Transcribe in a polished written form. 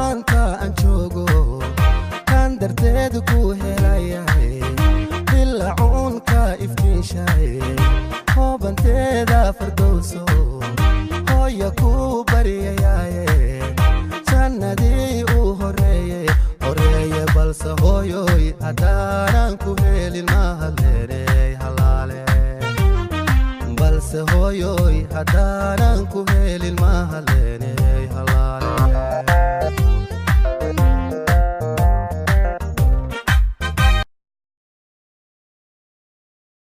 maanta aan joogo kan darteed ku helayahay dilacunka iftiishay hoobanteeda fardowso hooya ku baryayaye jannadii u horeeye balse hooyoy haddaanan ku helin mahadleeney halaale balse hooyoy haddaanan ku helin mahadleeney halaale